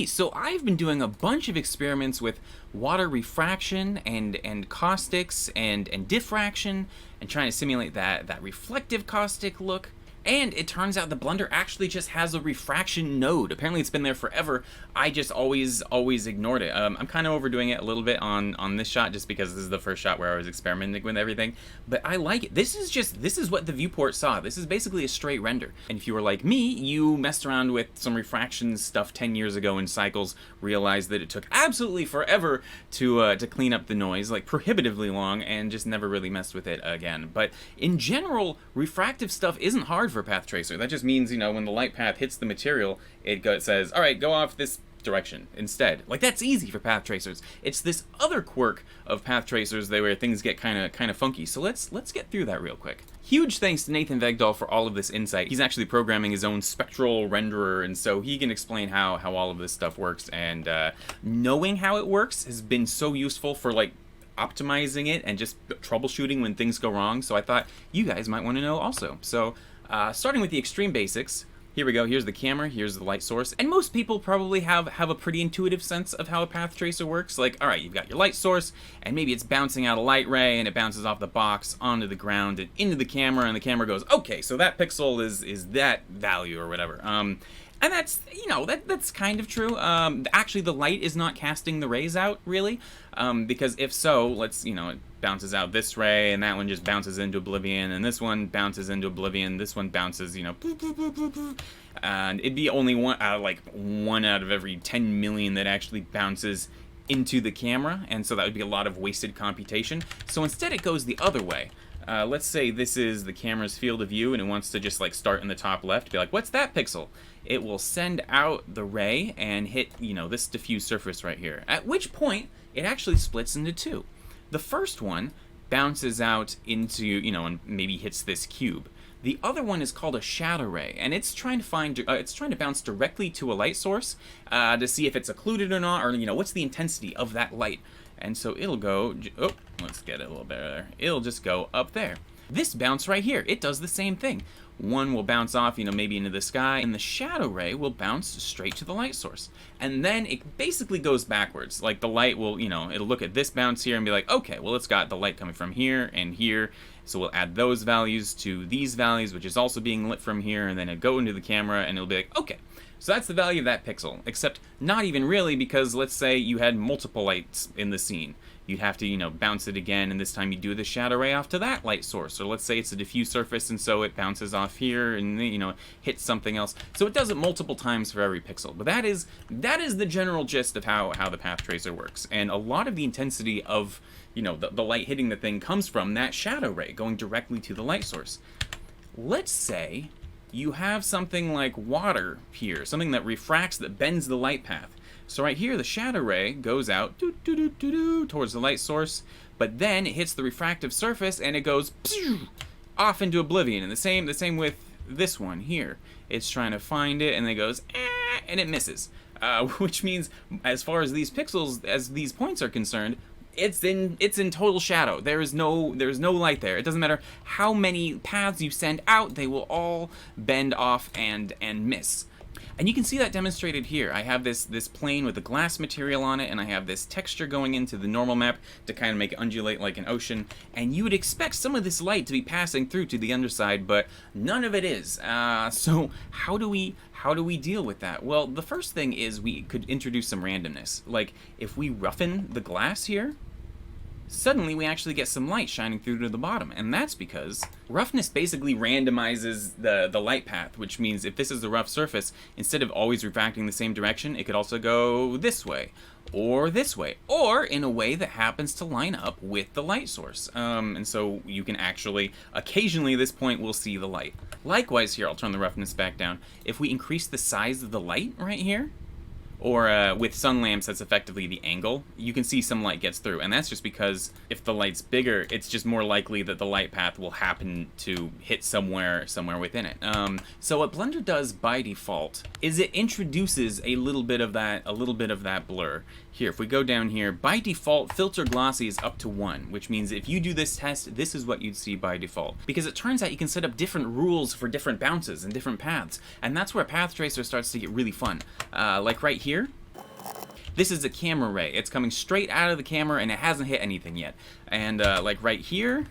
Hey, so I've been doing a bunch of experiments with water refraction and caustics and diffraction and trying to simulate that reflective caustic look. And it turns out the blender actually just has a refraction node. Apparently it's been there forever. I just always ignored it. I'm kind of overdoing it a little bit on this shot just because this is the first shot where I was experimenting with everything. But I like it. This is what the viewport saw. This is basically a straight render. And if you were like me, you messed around with some refraction stuff 10 years ago in Cycles, realized that it took absolutely forever to clean up the noise, like prohibitively long, and just never really messed with it again. But in general, refractive stuff isn't hard for Path Tracer. That just means, when the light path hits the material, it says, all right, go off this direction instead. Like, that's easy for Path Tracers. It's this other quirk of Path Tracers where things get kind of funky. So let's get through that real quick. Huge thanks to Nathan Vegdahl for all of this insight. He's actually programming his own spectral renderer, and so he can explain how all of this stuff works. And knowing how it works has been so useful for optimizing it and just troubleshooting when things go wrong. So I thought you guys might want to know also. So starting with the extreme basics, here we go. Here's the camera, here's the light source, and most people probably have a pretty intuitive sense of how a path tracer works. Like, all right, you've got your light source, and maybe it's bouncing out a light ray, and it bounces off the box onto the ground and into the camera, and the camera goes, okay, so that pixel is that value or whatever. And that's, that's kind of true. Actually, the light is not casting the rays out, really, because if so, it bounces out this ray, and that one just bounces into oblivion, and this one bounces into oblivion, this one bounces, boop, boop, boop, boop, boop. And it'd be only one out of every 10 million that actually bounces into the camera, and so that would be a lot of wasted computation. So instead it goes the other way. Let's say this is the camera's field of view, and it wants to just start in the top left, be like, what's that pixel? It will send out the ray and hit, this diffuse surface right here. At which point, it actually splits into two. The first one bounces out into, and maybe hits this cube. The other one is called a shadow ray, and it's trying to bounce directly to a light source to see if it's occluded or not, or what's the intensity of that light. And so it'll go, let's get it a little better. It'll just go up there. This bounce right here, it does the same thing. One will bounce off, maybe into the sky, and the shadow ray will bounce straight to the light source. And then it basically goes backwards. Like the light will, it'll look at this bounce here and be like, okay, well, it's got the light coming from here and here. So we'll add those values to these values, which is also being lit from here, and then it'll go into the camera and it'll be like, okay, so that's the value of that pixel. Except not even really, because let's say you had multiple lights in the scene. You'd have to, bounce it again, and this time you do the shadow ray off to that light source. Or let's say it's a diffuse surface, and so it bounces off here and, hits something else. So it does it multiple times for every pixel. But that is the general gist of how the path tracer works. And a lot of the intensity of, the light hitting the thing comes from that shadow ray going directly to the light source. Let's say you have something like water here, something that refracts, that bends the light path. So right here, the shadow ray goes out towards the light source, but then it hits the refractive surface and it goes off into oblivion. And the same with this one here. It's trying to find it and it goes and it misses. Which means, as far as these pixels, as these points are concerned, it's in total shadow. There's no light there. It doesn't matter how many paths you send out, they will all bend off and miss. And you can see that demonstrated here. I have this plane with the glass material on it, and I have this texture going into the normal map to kind of make it undulate like an ocean. And you would expect some of this light to be passing through to the underside, but none of it is. So how do we deal with that? Well, the first thing is we could introduce some randomness. Like, if we roughen the glass here, suddenly we actually get some light shining through to the bottom, and that's because roughness basically randomizes the light path, which means if this is a rough surface, instead of always refracting the same direction, it could also go this way, or in a way that happens to line up with the light source. And so you can actually, occasionally this point will see the light. Likewise here, I'll turn the roughness back down. If we increase the size of the light right here, or with sun lamps, that's effectively the angle, you can see some light gets through. And that's just because if the light's bigger, it's just more likely that the light path will happen to hit somewhere within it. So what Blender does by default is it introduces a little bit of that blur. Here, if we go down here, by default, filter glossy is up to 1, which means if you do this test, this is what you'd see by default. Because it turns out you can set up different rules for different bounces and different paths, and that's where Path Tracer starts to get really fun. Like right here, This is a camera ray. It's coming straight out of the camera and it hasn't hit anything yet. And like right here,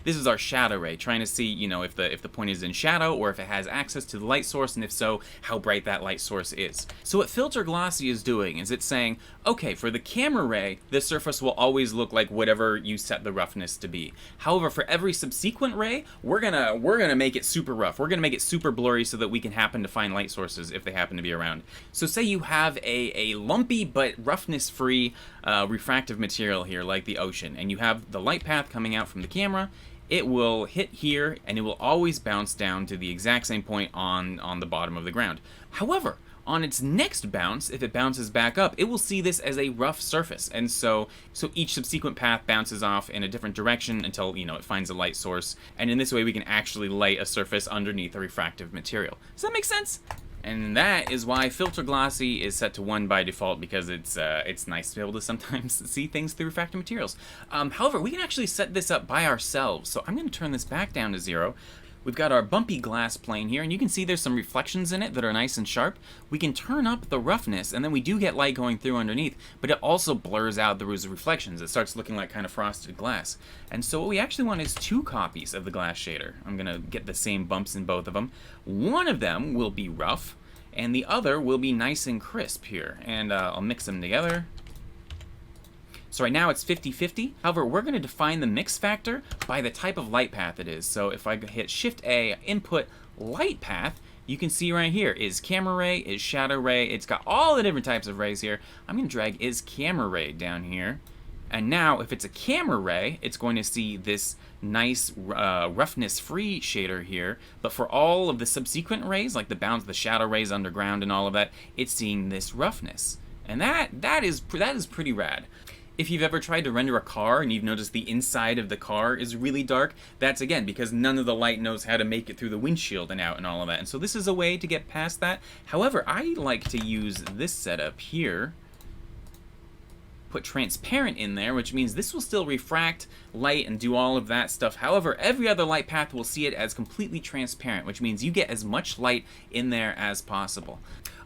this is our shadow ray, trying to see, you know, if the point is in shadow or if it has access to the light source, and if so, how bright that light source is. So what filter glossy is doing is it's saying, okay, for the camera ray, the surface will always look like whatever you set the roughness to be. However, for every subsequent ray, we're gonna make it super rough. We're gonna make it super blurry so that we can happen to find light sources if they happen to be around. So say you have a lumpy but roughness-free refractive material here, like the ocean, and you have the light path coming out from the camera. It will hit here, and it will always bounce down to the exact same point on the bottom of the ground. However, on its next bounce, if it bounces back up, it will see this as a rough surface, and so each subsequent path bounces off in a different direction until, you know, it finds a light source, and in this way we can actually light a surface underneath a refractive material. Does that make sense? And that is why filter glossy is set to 1 by default, because it's nice to be able to sometimes see things through refractive materials. However, we can actually set this up by ourselves, so I'm going to turn this back down to 0. We've got our bumpy glass plane here, and you can see there's some reflections in it that are nice and sharp. We can turn up the roughness, and then we do get light going through underneath, but it also blurs out those reflections. It starts looking like kind of frosted glass. And so what we actually want is 2 copies of the glass shader. I'm going to get the same bumps in both of them. One of them will be rough, and the other will be nice and crisp here. And I'll mix them together. So right now it's 50-50. However, we're going to define the mix factor by the type of light path it is. So if I hit Shift-A, input light path, you can see right here is camera ray, is shadow ray. It's got all the different types of rays here. I'm going to drag is camera ray down here. And now, if it's a camera ray, it's going to see this nice roughness-free shader here. But for all of the subsequent rays, like the bounce, the shadow rays underground and all of that, it's seeing this roughness. And that is pretty rad. If you've ever tried to render a car and you've noticed the inside of the car is really dark, that's again because none of the light knows how to make it through the windshield and out and all of that. And so this is a way to get past that. However, I like to use this setup here. Put transparent in there, which means this will still refract light and do all of that stuff. However, every other light path will see it as completely transparent, which means you get as much light in there as possible.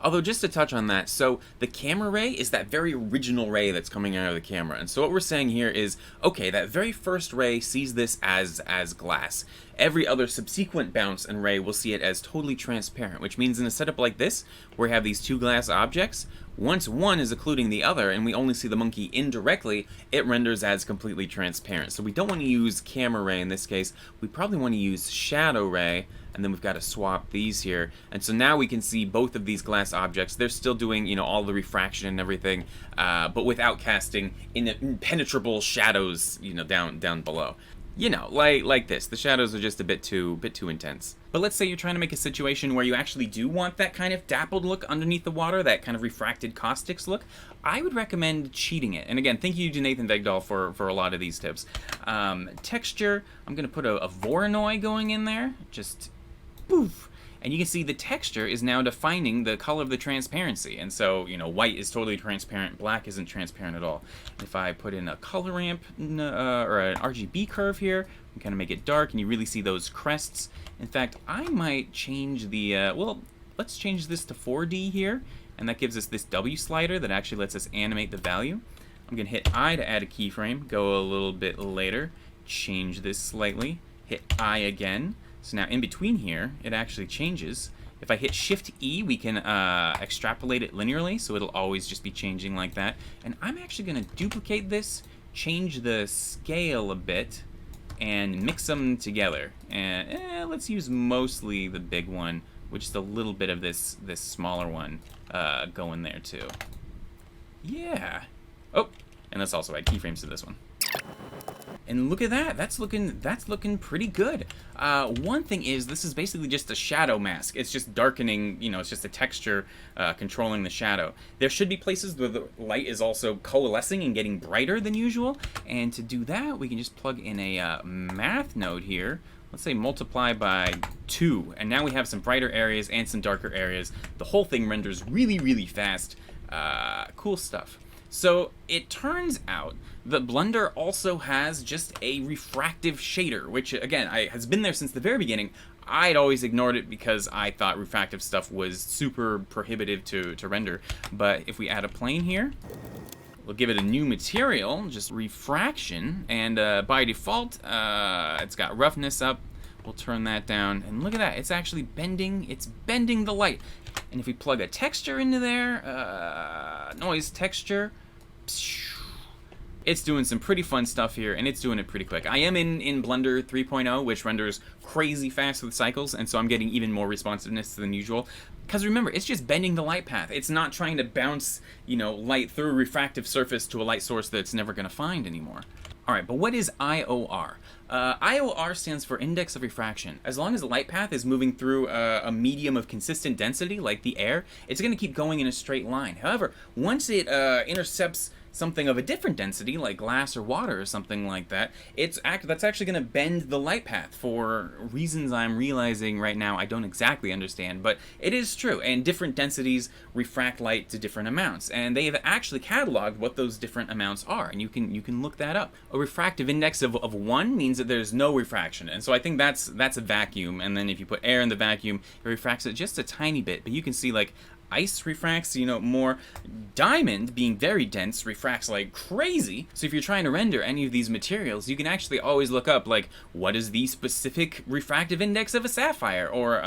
Although, just to touch on that, so the camera ray is that very original ray that's coming out of the camera. And so what we're saying here is, okay, that very first ray sees this as glass. Every other subsequent bounce and ray will see it as totally transparent, which means in a setup like this, where we have these 2 glass objects, once one is occluding the other and we only see the monkey indirectly, it renders as completely transparent. So we don't want to use camera ray in this case. We probably want to use shadow ray, and then we've got to swap these here. And so now we can see both of these glass objects. They're still doing, you know, all the refraction and everything, but without casting impenetrable shadows, you know, down below. You know, like this. The shadows are just a bit too intense. But let's say you're trying to make a situation where you actually do want that kind of dappled look underneath the water, that kind of refracted caustics look. I would recommend cheating it. And again, thank you to Nathan Vegdahl for a lot of these tips. Texture, I'm going to put a Voronoi going in there. Just poof. And you can see the texture is now defining the color of the transparency. And so, you know, white is totally transparent, black isn't transparent at all. If I put in a color ramp or an RGB curve here, and kind of make it dark, and you really see those crests. In fact, I might change the, well, let's change this to 4D here, and that gives us this W slider that actually lets us animate the value. I'm going to hit I to add a keyframe, go a little bit later, change this slightly, hit I again. So now in between here, it actually changes. If I hit Shift-E, we can extrapolate it linearly, so it'll always just be changing like that. And I'm actually going to duplicate this, change the scale a bit, and mix them together. And let's use mostly the big one, with just a little bit of this smaller one going there too. Yeah. Oh, and let's also add keyframes to this one. And look at that, that's looking pretty good. One thing is, this is basically just a shadow mask. It's just darkening, you know, it's just a texture controlling the shadow. There should be places where the light is also coalescing and getting brighter than usual. And to do that, we can just plug in a math node here. Let's say multiply by 2. And now we have some brighter areas and some darker areas. The whole thing renders really, really fast. Cool stuff. So it turns out that Blender also has just a refractive shader, which again has been there since the very beginning. I'd always ignored it because I thought refractive stuff was super prohibitive to render. But if we add a plane here, we'll give it a new material, just refraction, and by default, it's got roughness up. We'll turn that down, and look at that. It's actually bending. It's bending the light. And if we plug a texture into there, noise texture, it's doing some pretty fun stuff here, and it's doing it pretty quick. I am in Blender 3.0, which renders crazy fast with cycles, and so I'm getting even more responsiveness than usual. Because remember, it's just bending the light path. It's not trying to bounce, you know, light through a refractive surface to a light source that it's never going to find anymore. All right, but what is IOR? IOR stands for Index of Refraction. As long as the light path is moving through a medium of consistent density, like the air, it's going to keep going in a straight line. However, once it intercepts something of a different density, like glass or water or something like that, that's actually going to bend the light path for reasons I'm realizing right now I don't exactly understand, but it is true, and different densities refract light to different amounts, and they have actually cataloged what those different amounts are, and you can look that up. A refractive index of 1 means that there's no refraction, and so I think that's a vacuum, and then if you put air in the vacuum, it refracts it just a tiny bit, but you can see, like, ice refracts, you know, more. Diamond, being very dense, refracts like crazy. So if you're trying to render any of these materials, you can actually always look up, like, what is the specific refractive index of a sapphire? Or,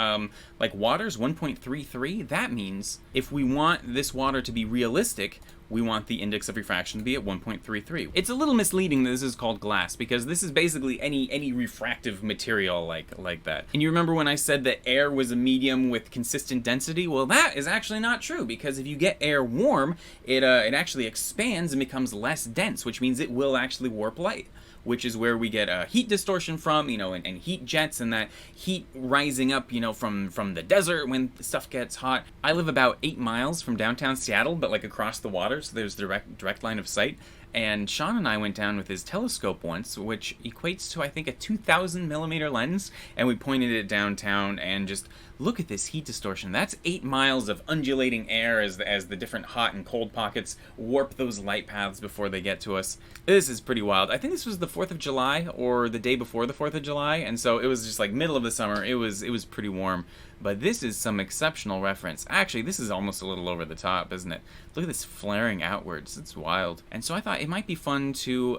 like, water's 1.33. That means if we want this water to be realistic, we want the index of refraction to be at 1.33. It's a little misleading that this is called glass, because this is basically any refractive material like that. And you remember when I said that air was a medium with consistent density? Well, that is actually not true, because if you get air warm, it actually expands and becomes less dense, which means it will actually warp light, which is where we get heat distortion from, you know, and heat jets, and that heat rising up, you know, from the desert when stuff gets hot. I live about 8 miles from downtown Seattle, but like across the water, so there's direct line of sight. And Sean and I went down with his telescope once, which equates to, I think, a 2,000 millimeter lens, and we pointed it downtown and just look at this heat distortion. That's 8 miles of undulating air as the different hot and cold pockets warp those light paths before they get to us. This is pretty wild. I think this was the 4th of July or the day before the 4th of July, and so it was just like middle of the summer. It was pretty warm. But this is some exceptional reference. Actually, this is almost a little over the top, isn't it? Look at this flaring outwards. It's wild. And so I thought it might be fun to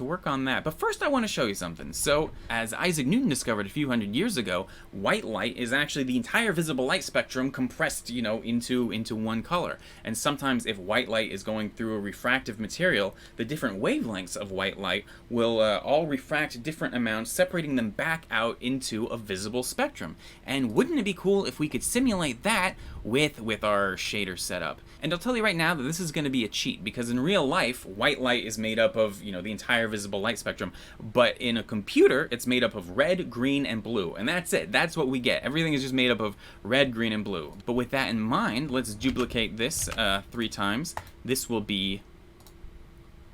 work on that. But first I want to show you something. So, as Isaac Newton discovered a few hundred years ago, white light is actually the entire visible light spectrum compressed, you know, into one color. And sometimes if white light is going through a refractive material, the different wavelengths of white light will all refract different amounts, separating them back out into a visible spectrum. And wouldn't it be cool if we could simulate that with our shader setup? And I'll tell you right now that this is going to be a cheat, because in real life, white light is made up of, you know, the entire visible light spectrum, but in a computer, it's made up of red, green, and blue, and that's it. That's what we get. Everything is just made up of red, green, and blue. But with that in mind, let's duplicate this 3 times. This will be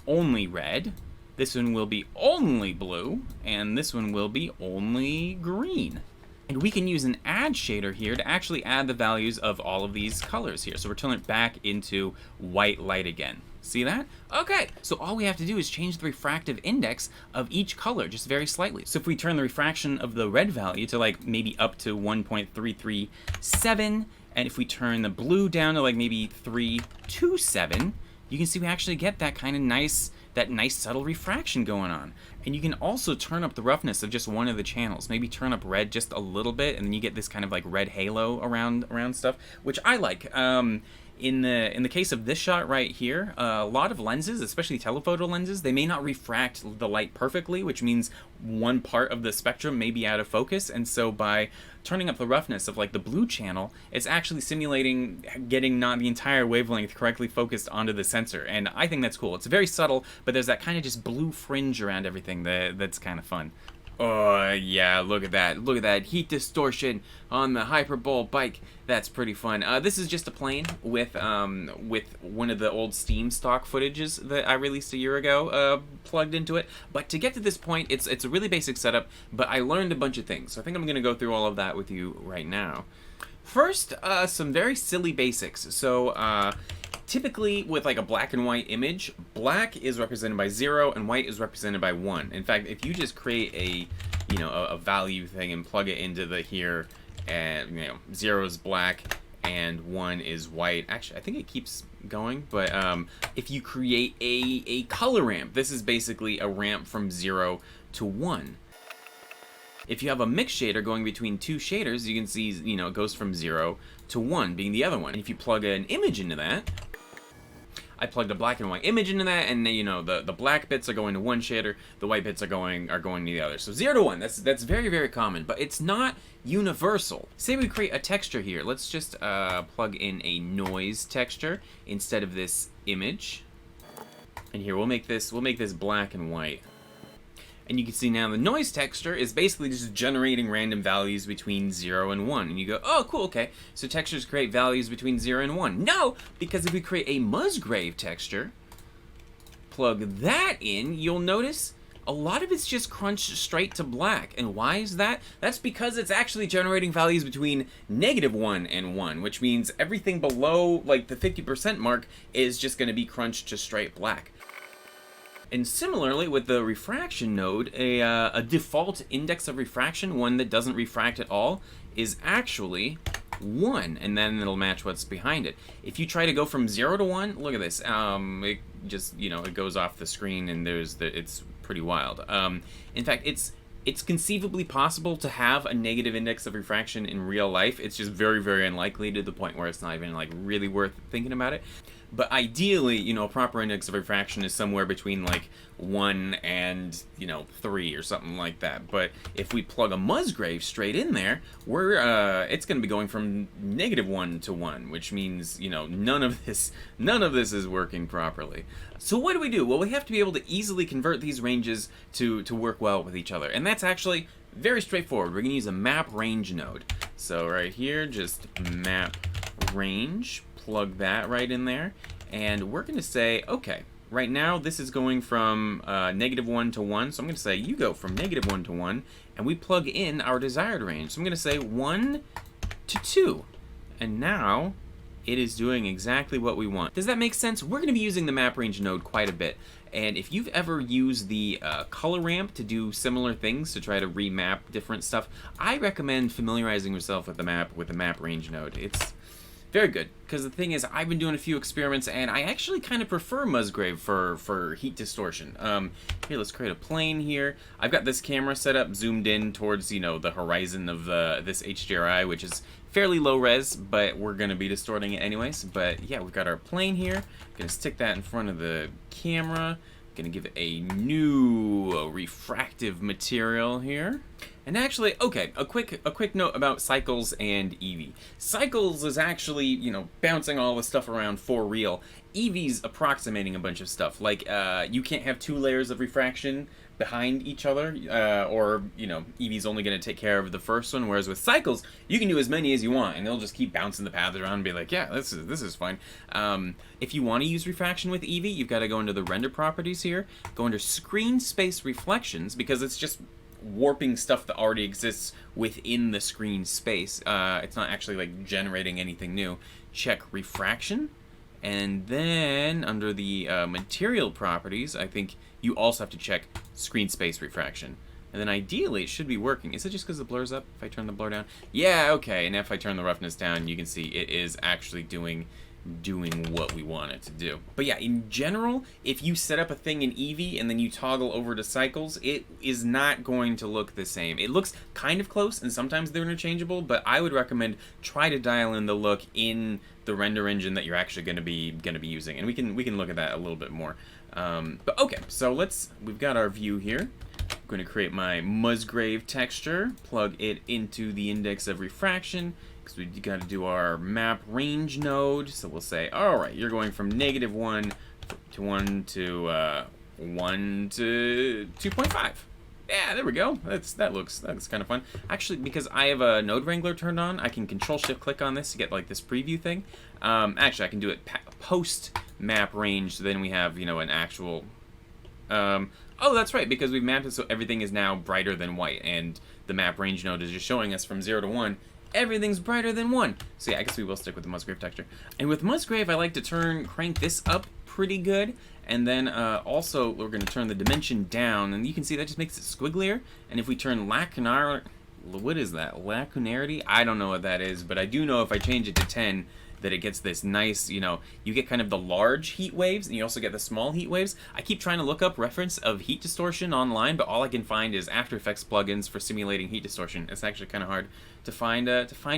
only red, this one will be only blue, and this one will be only green. And we can use an add shader here to actually add the values of all of these colors here. So we're turning it back into white light again. See that? Okay, so all we have to do is change the refractive index of each color just very slightly. So if we turn the refraction of the red value to like maybe up to 1.337, and if we turn the blue down to like maybe 327, you can see we actually get that kind of nice subtle refraction going on. And you can also turn up the roughness of just one of the channels. Maybe turn up red just a little bit, and then you get this kind of like red halo around stuff, which I like. In the case of this shot right here, a lot of lenses, especially telephoto lenses, they may not refract the light perfectly, which means one part of the spectrum may be out of focus, and so by turning up the roughness of like the blue channel, it's actually simulating getting not the entire wavelength correctly focused onto the sensor, and I think that's cool. It's very subtle, but there's that kind of just blue fringe around everything that's kind of fun. Oh yeah, look at that. Look at that heat distortion on the Hyperbole bike. That's pretty fun. This is just a plane with one of the old Steam stock footages that I released a year ago plugged into it. But to get to this point, it's a really basic setup, but I learned a bunch of things. So I think I'm going to go through all of that with you right now. First, some very silly basics. So typically with like a black and white image, black is represented by 0 and white is represented by 1. In fact, if you just create a you know, a value thing and plug it into the here, and, you know, 0 is black and 1 is white. Actually, I think it keeps going, but if you create a color ramp, this is basically a ramp from 0 to 1. If you have a mix shader going between two shaders, you can see, you know, it goes from 0 to 1 being the other one. And if you plug an image into that, I plugged a black and white image into that, and you know, the black bits are going to one shader, the white bits are going to the other. So 0 to 1, that's very, very common, but it's not universal. Say we create a texture here. Let's just plug in a noise texture instead of this image. And here we'll make this black and white. And you can see now the noise texture is basically just generating random values between 0 and 1. And you go, oh, cool, okay. So textures create values between 0 and 1. No, because if we create a Musgrave texture, plug that in, you'll notice a lot of it's just crunched straight to black. And why is that? That's because it's actually generating values between -1 and 1, which means everything below like the 50% mark is just going to be crunched to straight black. And similarly, with the refraction node, a default index of refraction, one that doesn't refract at all, is actually 1, and then it'll match what's behind it. If you try to go from 0 to 1, look at this. It just, you know, it goes off the screen, and it's pretty wild. In fact, it's conceivably possible to have a negative index of refraction in real life. It's just very, very unlikely, to the point where it's not even like really worth thinking about it. But ideally, you know, a proper index of refraction is somewhere between like 1 and, you know, 3 or something like that. But if we plug a Musgrave straight in there, it's going to be going from -1 to 1, which means, you know, none of this is working properly. So what do? Well, we have to be able to easily convert these ranges to work well with each other. And that's actually very straightforward. We're going to use a map range node. So right here, just map range. Plug that right in there, and we're going to say, okay, right now this is going from -1 to 1, so I'm going to say you go from -1 to 1, and we plug in our desired range. So I'm going to say 1 to 2, and now it is doing exactly what we want. Does that make sense? We're going to be using the map range node quite a bit, and if you've ever used the color ramp to do similar things, to try to remap different stuff, I recommend familiarizing yourself with the map range node. It's very good, because the thing is, I've been doing a few experiments, and I actually kind of prefer Musgrave for heat distortion. Here, let's create a plane here. I've got this camera set up, zoomed in towards, you know, the horizon of this HDRI, which is fairly low res, but we're going to be distorting it anyways. But yeah, we've got our plane here. Going to stick that in front of the camera. Going to give it a new refractive material here. And actually, okay, a quick note about Cycles and Eevee. Cycles is actually, you know, bouncing all the stuff around for real. Eevee's approximating a bunch of stuff. Like, you can't have 2 layers of refraction behind each other, or, you know, Eevee's only going to take care of the first one, whereas with Cycles, you can do as many as you want, and they'll just keep bouncing the paths around and be like, yeah, this is fine. If you want to use refraction with Eevee, you've got to go into the render properties here, go under screen space reflections, because it's just warping stuff that already exists within the screen space. It's not actually like generating anything new. Check refraction, and then under the material properties, I think you also have to check screen space refraction. And then ideally it should be working. Is it just because the blur's up if I turn the blur down? Yeah, okay, and if I turn the roughness down, you can see it is actually doing what we want it to do. But yeah, in general, if you set up a thing in Eevee and then you toggle over to Cycles, it is not going to look the same. It looks kind of close, and sometimes they're interchangeable, but I would recommend try to dial in the look in the render engine that you're actually going to be using, and we can look at that a little bit more. But okay, so we've got our view here. I'm going to create my Musgrave texture, plug it into the index of refraction, because we got to do our map range node. So we'll say, all right, you're going from -1 to 1 to 1 to 2.5. Yeah, there we go. That's kind of fun. Actually, because I have a node wrangler turned on, I can Control-Shift-Click on this to get like this preview thing. Actually, I can do it post map range, so then we have, you know, an actual. Oh, that's right, because we've mapped it so everything is now brighter than white, and the map range node is just showing us from 0 to 1. Everything's brighter than 1. So yeah, I guess we will stick with the Musgrave texture. And with Musgrave, I like to crank this up pretty good. And then also we're going to turn the dimension down, and you can see that just makes it squigglier. And if we turn lacunar, what is that? Lacunarity? I don't know what that is, but I do know if I change it to 10, that it gets this nice, you know, you get kind of the large heat waves, and you also get the small heat waves. I keep trying to look up reference of heat distortion online, but all I can find is After Effects plugins for simulating heat distortion. It's actually kind of hard to find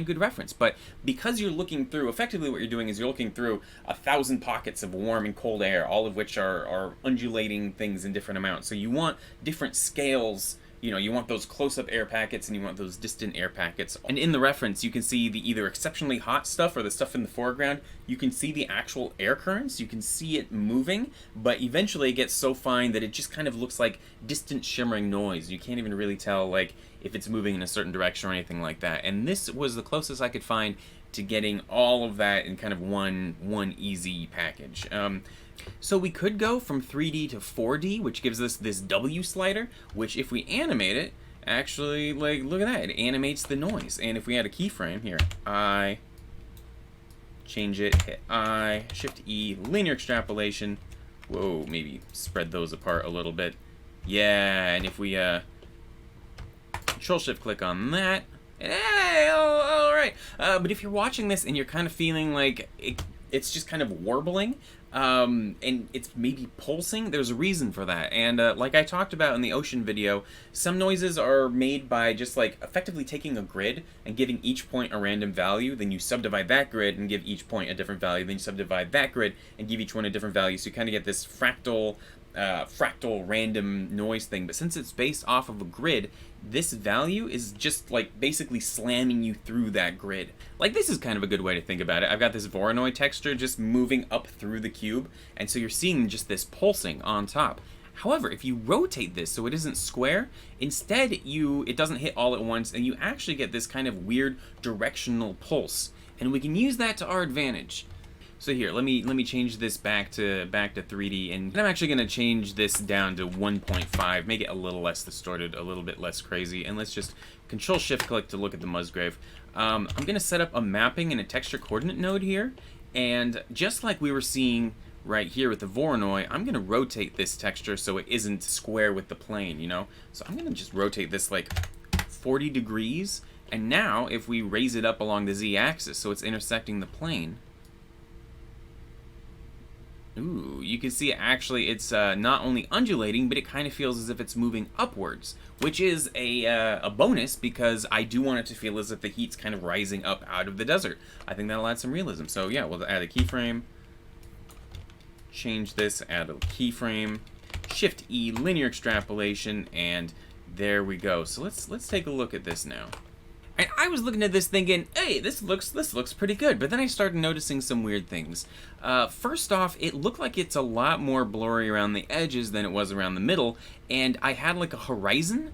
good reference. But because you're looking through, effectively what you're doing is you're looking through 1,000 pockets of warm and cold air, all of which are undulating things in different amounts. So you want different scales. You know, you want those close-up air packets and you want those distant air packets. And in the reference, you can see the either exceptionally hot stuff or the stuff in the foreground. You can see the actual air currents. You can see it moving, but eventually it gets so fine that it just kind of looks like distant shimmering noise. You can't even really tell, like, if it's moving in a certain direction or anything like that. And this was the closest I could find to getting all of that in kind of one easy package. So we could go from 3D to 4D, which gives us this W slider, which if we animate it, actually, like, look at that, it animates the noise. And if we add a keyframe, here, I, change it, hit I, Shift E, linear extrapolation, whoa, maybe spread those apart a little bit. Yeah, and if we, Control-Shift-click on that, and hey, all right. But if you're watching this and you're kind of feeling like it's just kind of warbling, and it's maybe pulsing, there's a reason for that. And like I talked about in the ocean video, some noises are made by just like effectively taking a grid and giving each point a random value, then you subdivide that grid and give each point a different value, then you subdivide that grid and give each one a different value, so you kind of get this fractal random noise thing. But since it's based off of a grid, this value is just like basically slamming you through that grid. Like, this is kind of a good way to think about it. I've got this Voronoi texture just moving up through the cube, and so you're seeing just this pulsing on top. However, if you rotate this so it isn't square, instead it doesn't hit all at once, and you actually get this kind of weird directional pulse. And we can use that to our advantage. So here, let me change this back to 3D, and I'm actually gonna change this down to 1.5, make it a little less distorted, a little bit less crazy, and let's just Control-Shift-click to look at the Musgrave. I'm gonna set up a mapping and a texture coordinate node here, and just like we were seeing right here with the Voronoi, I'm gonna rotate this texture so it isn't square with the plane, you know? So I'm gonna just rotate this like 40 degrees, and now if we raise it up along the Z-axis so it's intersecting the plane, ooh, you can see actually it's not only undulating, but it kind of feels as if it's moving upwards, which is a bonus because I do want it to feel as if the heat's kind of rising up out of the desert. I think that'll add some realism. So yeah, we'll add a keyframe, change this, add a keyframe, Shift E, linear extrapolation, and there we go. So let's take a look at this now. And I was looking at this thinking, hey, this looks pretty good, but then I started noticing some weird things. First off, it looked like it's a lot more blurry around the edges than it was around the middle, and I had like a horizon.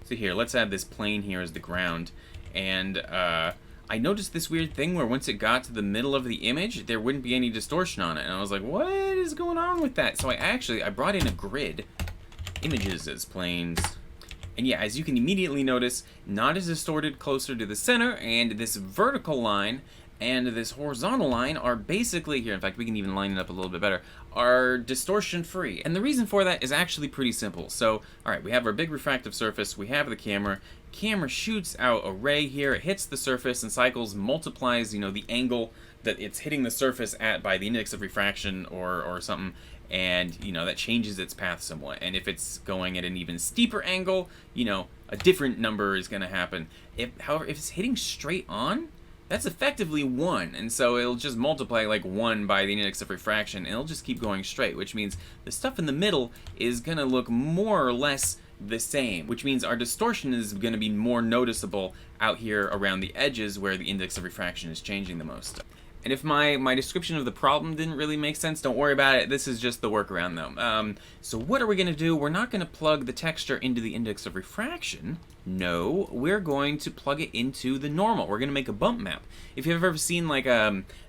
So here, let's add this plane here as the ground, and I noticed this weird thing where once it got to the middle of the image, there wouldn't be any distortion on it, and I was like, what is going on with that? So I brought in a grid, images as planes. And yeah, as you can immediately notice, not as distorted closer to the center, and this vertical line and this horizontal line are basically here. In fact, we can even line it up a little bit better, are distortion free. And the reason for that is actually pretty simple. So, all right, we have our big refractive surface, we have the camera. Camera shoots out a ray here, it hits the surface and cycles, multiplies, you know, the angle that it's hitting the surface at by the index of refraction or something. And, you know, that changes its path somewhat. And if it's going at an even steeper angle, you know, a different number is going to happen. However, if it's hitting straight on, that's effectively 1. And so it'll just multiply like 1 by the index of refraction, and it'll just keep going straight, which means the stuff in the middle is going to look more or less the same, which means our distortion is going to be more noticeable out here around the edges where the index of refraction is changing the most. And if my description of the problem didn't really make sense, don't worry about it. This is just the workaround, though. So what are we going to do? We're not going to plug the texture into the index of refraction. No, we're going to plug it into the normal. We're going to make a bump map. If you've ever seen like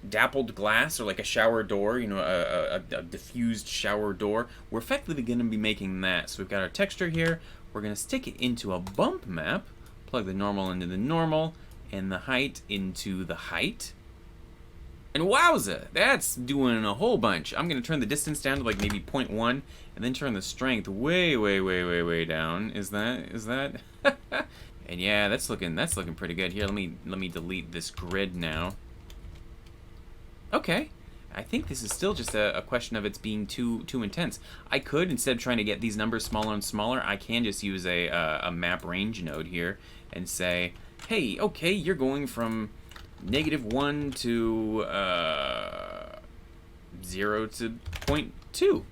dappled glass or like a shower door, you know, a diffused shower door, we're effectively going to be making that. So we've got our texture here. We're going to stick it into a bump map, plug the normal into the normal, and the height into the height. And wowza, that's doing a whole bunch. I'm gonna turn the distance down to like maybe 0.1, and then turn the strength way down. Is that? And yeah, that's looking pretty good. Here, let me delete this grid now. Okay. I think this is still just a question of it's being too intense. I could, instead of trying to get these numbers smaller and smaller, I can just use a map range node here and say, hey, okay, you're going from -1 to 0 to 0.2.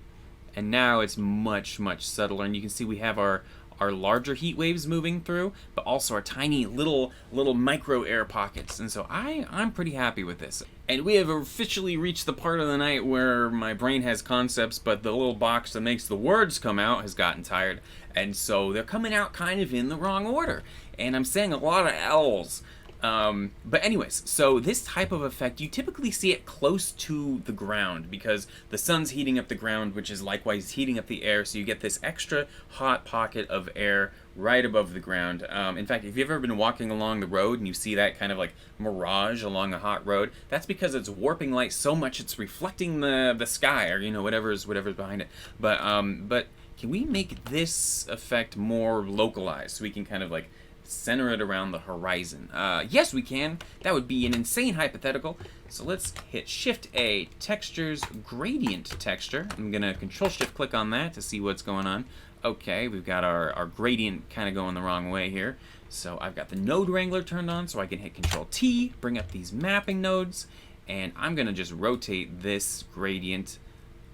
And now it's much subtler, and you can see we have our larger heat waves moving through, but also our tiny little micro air pockets. And so I'm pretty happy with this. And we have officially reached the part of the night where my brain has concepts, but the little box that makes the words come out has gotten tired. And so they're coming out kind of in the wrong order. And I'm saying a lot of L's. But anyways, so this type of effect, you typically see it close to the ground because the sun's heating up the ground, which is likewise heating up the air, so you get this extra hot pocket of air right above the ground. In fact, if you've ever been walking along the road and you see that kind of like mirage along a hot road, that's because it's warping light so much it's reflecting the sky, or, you know, whatever's behind it. But can we make this effect more localized so we can kind of like center it around the horizon? Yes, we can. That would be an insane hypothetical. So let's hit Shift-A, Textures, Gradient Texture. I'm going to Control-Shift-Click on that to see what's going on. Okay, we've got our gradient kind of going the wrong way here. So I've got the Node Wrangler turned on, so I can hit Control-T, bring up these mapping nodes, and I'm going to just rotate this gradient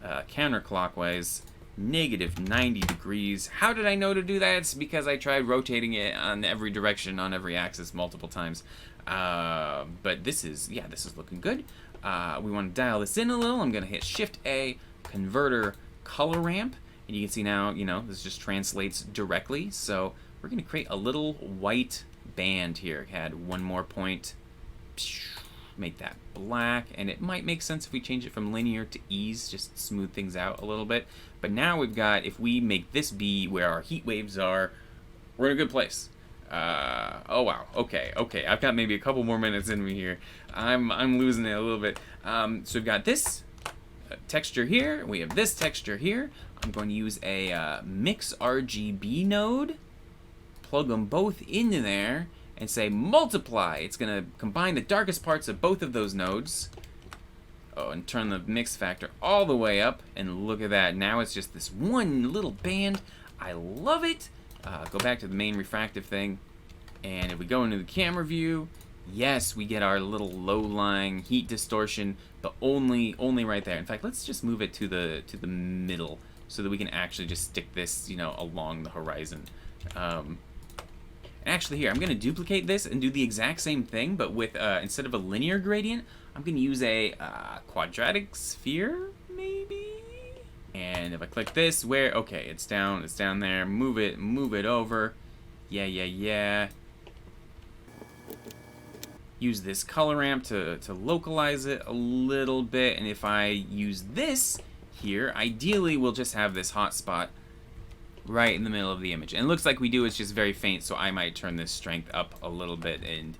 counterclockwise -90 degrees. How did I know to do that? It's because I tried rotating it on every direction, on every axis multiple times. But this is looking good. We want to dial this in a little. I'm going to hit Shift-A, Converter, Color Ramp, and you can see now, you know, this just translates directly. So we're going to create a little white band here. Add one more point. Make that black, and it might make sense if we change it from linear to ease, just smooth things out a little bit. But now we've got, if we make this be where our heat waves are, we're in a good place. Oh wow, okay, I've got maybe a couple more minutes in me here. I'm losing it a little bit. So we've got this texture here, we have this texture here. I'm going to use a Mix RGB node, plug them both into there, and say multiply. It's going to combine the darkest parts of both of those nodes. Oh, and turn the mix factor all the way up, and look at that. Now it's just this one little band. I love it. Go back to the main refractive thing, and if we go into the camera view, yes, we get our little low-lying heat distortion, but only right there. In fact, let's just move it to the middle so that we can actually just stick this, you know, along the horizon. Actually, here, I'm going to duplicate this and do the exact same thing, but with, instead of a linear gradient, I'm going to use a quadratic sphere, maybe? And if I click this, okay, it's down there, move it over, yeah. Use this color ramp to localize it a little bit, and if I use this here, ideally we'll just have this hot spot right in the middle of the image. And it looks like we do, it's just very faint, so I might turn this strength up a little bit, and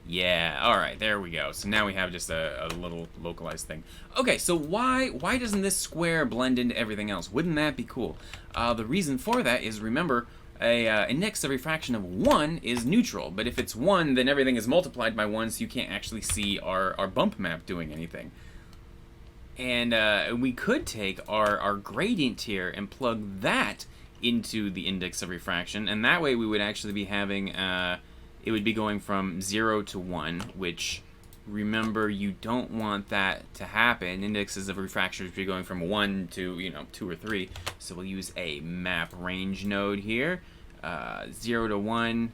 yeah, alright, there we go. So now we have just a little localized thing. Okay, so why doesn't this square blend into everything else? Wouldn't that be cool? The reason for that is, remember, a index of refraction of 1 is neutral, but if it's 1, then everything is multiplied by 1, so you can't actually see our bump map doing anything. And we could take our gradient here and plug that into the index of refraction, and that way we would actually be having, it would be going from 0 to 1, which, remember, you don't want that to happen. Indexes of refraction would be going from 1 to, you know, 2 or 3, so we'll use a map range node here. 0 to 1,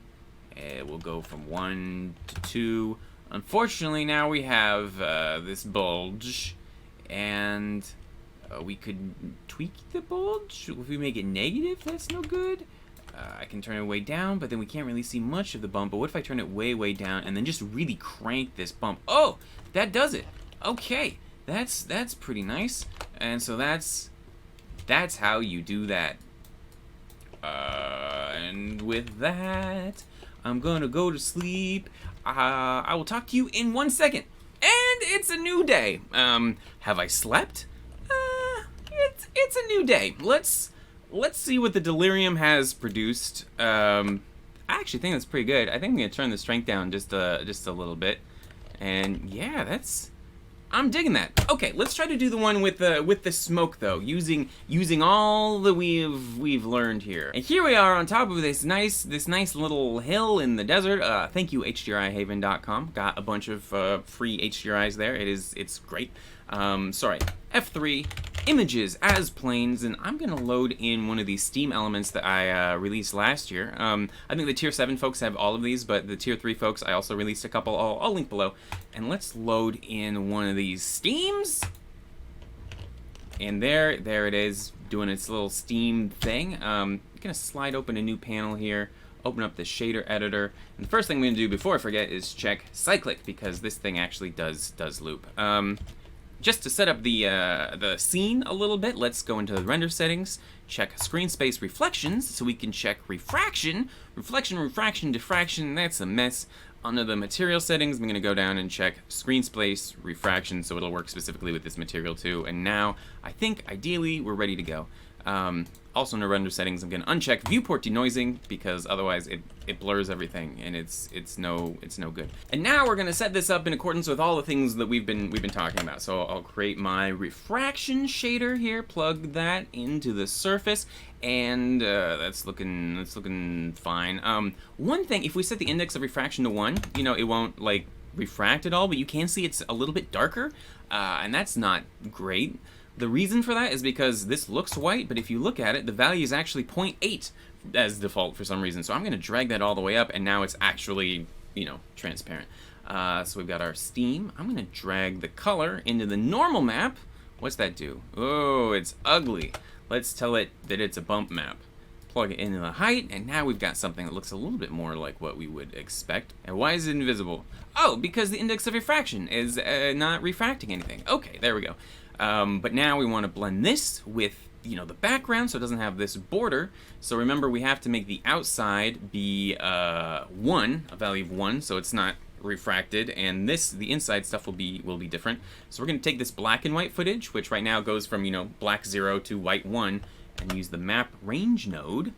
it will go from 1 to 2. Unfortunately, now we have this bulge, and we could tweak the bulge. If we make it negative, that's no good. I can turn it way down, but then we can't really see much of the bump. But what if I turn it way down and then just really crank this bump? Oh, that does it. Okay, that's pretty nice. And so that's how you do that. And with that, I'm gonna go to sleep. I will talk to you in 1 second. And it's a new day. Have I slept? It's a new day. Let's see what the delirium has produced. I actually think that's pretty good. I think I'm gonna turn the strength down just a little bit, and yeah, I'm digging that. Okay, let's try to do the one with the smoke though, using all that we've learned here. And here we are on top of this nice little hill in the desert. Thank you HDRIhaven.com. Got a bunch of free HDRIs there. It's great. Sorry, F3 images as planes, and I'm gonna load in one of these Steam elements that I released last year. I think the tier 7 folks have all of these, but the tier 3 folks I also released a couple. I'll link below. And let's load in one of these Steams. And there it is, doing its little Steam thing. I'm gonna slide open a new panel here, open up the shader editor, and the first thing I'm gonna do before I forget is check cyclic, because this thing actually does loop. Just to set up the scene a little bit, let's go into the render settings, check screen space reflections, so we can check refraction, refraction, diffraction, that's a mess. Under the material settings, I'm gonna go down and check screen space refraction, so it'll work specifically with this material too. And now, I think ideally we're ready to go. Also in the render settings, I'm gonna uncheck viewport denoising, because otherwise it blurs everything, and it's no good. And now we're gonna set this up in accordance with all the things that we've been talking about. So I'll create my refraction shader here, plug that into the surface, and that's looking fine. One thing, if we set the index of refraction to 1, you know, it won't like refract at all, but you can see it's a little bit darker, and that's not great. The reason for that is because this looks white, but if you look at it, the value is actually 0.8 as default for some reason. So I'm going to drag that all the way up, and now it's actually, you know, transparent. So we've got our Steam. I'm going to drag the color into the normal map. What's that do? Oh, it's ugly. Let's tell it that it's a bump map. Plug it into the height, and now we've got something that looks a little bit more like what we would expect. And why is it invisible? Oh, because the index of refraction is not refracting anything. Okay, there we go. But now we want to blend this with, you know, the background, so it doesn't have this border. So remember, we have to make the outside be 1, a value of 1, so it's not refracted, and the inside stuff will be different. So we're going to take this black and white footage, which right now goes from, you know, black 0 to white 1, and use the map range node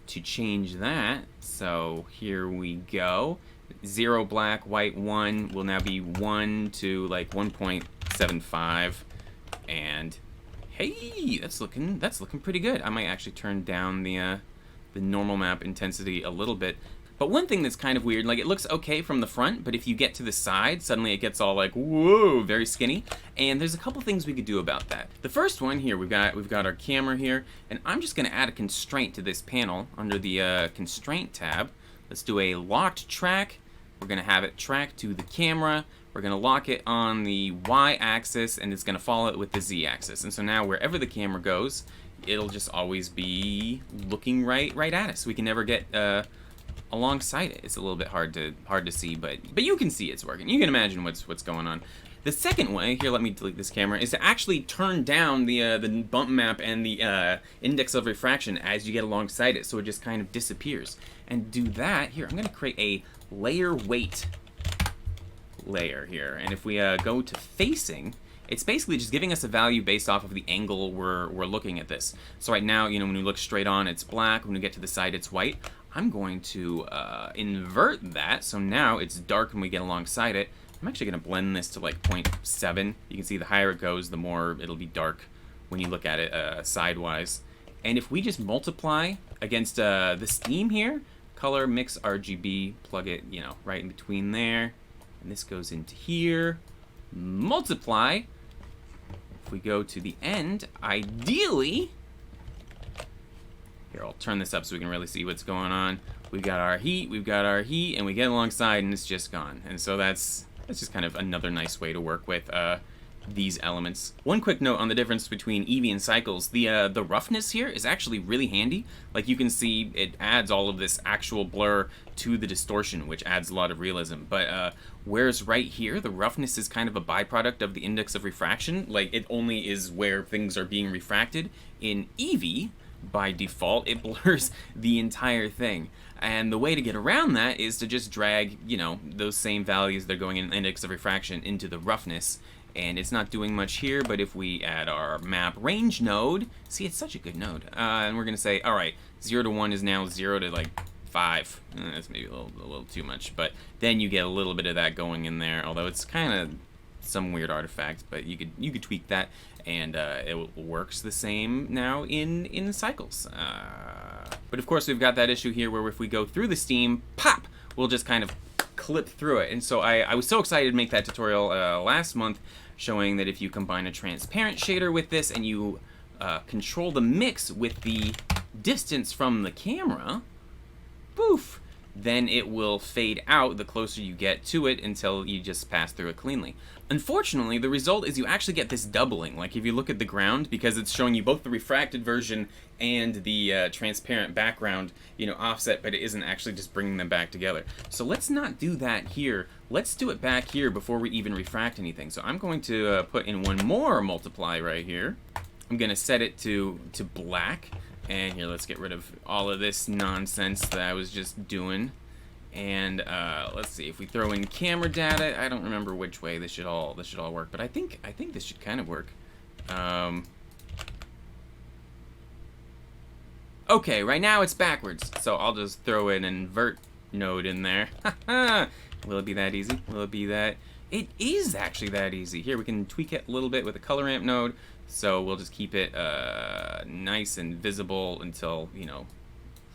to change that. So here we go. 0 black, white 1 will now be 1 to like 1.75, and hey, that's looking pretty good. I might actually turn down the normal map intensity a little bit. But one thing that's kind of weird, like it looks okay from the front, but if you get to the side, suddenly it gets all like, whoa, very skinny. And there's a couple things we could do about that. The first one here, we've got our camera here, and I'm just gonna add a constraint to this panel under the constraint tab. Let's do a locked track. We're gonna have it track to the camera. We're gonna lock it on the y-axis, and it's gonna follow it with the z-axis. And so now wherever the camera goes, it'll just always be looking right at us. We can never get alongside it. It's a little bit hard to see, but you can see it's working. You can imagine what's going on. The second way, here, let me delete this camera, is to actually turn down the bump map and the index of refraction as you get alongside it, so it just kind of disappears. And do that, here, I'm gonna create a layer weight layer here, and if we go to facing, it's basically just giving us a value based off of the angle we're looking at this. So right now, you know, when we look straight on, it's black. When we get to the side, it's white. I'm going to invert that, so now it's dark when we get alongside it. I'm actually going to blend this to like 0.7. You can see the higher it goes, the more it'll be dark when you look at it sidewise. And if we just multiply against the Steam here, color mix RGB, plug it, you know, right in between there, and this goes into here, multiply. If we go to the end, ideally, here, I'll turn this up so we can really see what's going on. We've got our heat, and we get alongside, and it's just gone. And so that's just kind of another nice way to work with these elements. One quick note on the difference between Eevee and Cycles. The roughness here is actually really handy. Like you can see, it adds all of this actual blur to the distortion, which adds a lot of realism. But whereas right here, the roughness is kind of a byproduct of the index of refraction. Like it only is where things are being refracted. In Eevee, by default, it blurs the entire thing. And the way to get around that is to just drag, you know, those same values that are going in index of refraction into the roughness. And it's not doing much here, but if we add our map range node, see, it's such a good node. And we're going to say, all right, 0 to 1 is now 0 to like 5. That's maybe a little too much, but then you get a little bit of that going in there, although it's kind of some weird artifact, but you could tweak that, and it works the same now in cycles. But of course, we've got that issue here where if we go through the steam, pop, we'll just kind of clip through it. And so I was so excited to make that tutorial last month, showing that if you combine a transparent shader with this and you control the mix with the distance from the camera, poof, then it will fade out the closer you get to it until you just pass through it cleanly. Unfortunately, the result is you actually get this doubling. Like if you look at the ground, because it's showing you both the refracted version and the transparent background, you know, offset, but it isn't actually just bringing them back together. So let's not do that here. Let's do it back here before we even refract anything. So I'm going to put in one more multiply right here. I'm going to set it to black. And here, let's get rid of all of this nonsense that I was just doing. And let's see, if we throw in camera data, I don't remember which way this should all work, but I think this should kind of work. Okay, right now it's backwards, so I'll just throw an invert node in there. Will it be that easy? Will it be that? It is actually that easy. Here, we can tweak it a little bit with a color ramp node. So we'll just keep it nice and visible until, you know,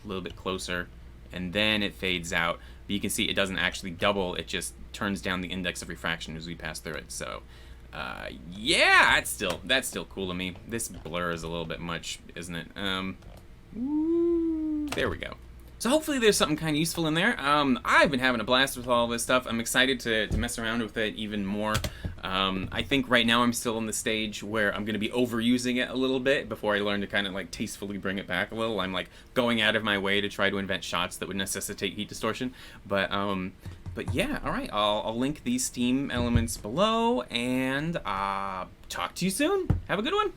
a little bit closer, and then it fades out. But you can see it doesn't actually double, it just turns down the index of refraction as we pass through it. So yeah, that's still cool to me. This blur is a little bit much, isn't it? There we go. So hopefully there's something kind of useful in there. I've been having a blast with all this stuff. I'm excited to mess around with it even more. I think right now I'm still in the stage where I'm going to be overusing it a little bit before I learn to kind of like tastefully bring it back a little. I'm like going out of my way to try to invent shots that would necessitate heat distortion. But yeah, all right, I'll link these Steam elements below, and talk to you soon. Have a good one.